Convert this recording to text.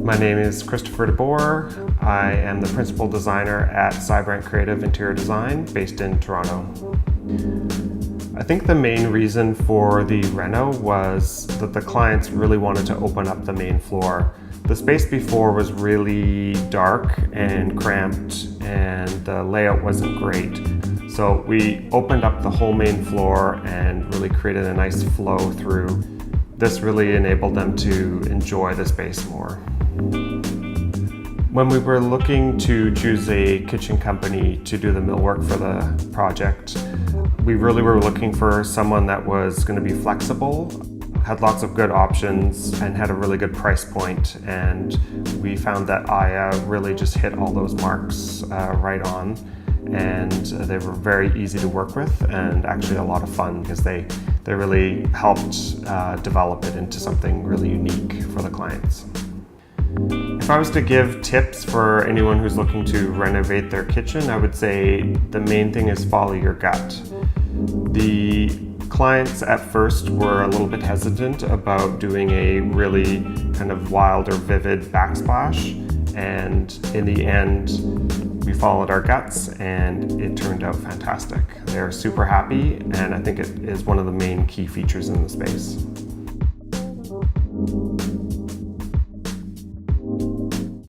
My name is Christopher DeBoer. I am the principal designer at Sybrandt Creative Interior Design based in Toronto. I think the main reason for the reno was that the clients really wanted to open up the main floor. The space before was really dark and cramped and the layout wasn't great. So we opened up the whole main floor and really created a nice flow through. This really enabled them to enjoy the space more. When we were looking to choose a kitchen company to do the millwork for the project, we really were looking for someone that was going to be flexible, had lots of good options, and had a really good price point. And we found that AyA really just hit all those marks right on. And they were very easy to work with and actually a lot of fun because they really helped develop it into something really unique for the clients. If I was to give tips for anyone who's looking to renovate their kitchen, I would say the main thing is follow your gut. The clients at first were a little bit hesitant about doing a really kind of wild or vivid backsplash, and in the end we followed our guts and it turned out fantastic. They're super happy, and I think it is one of the main key features in the space.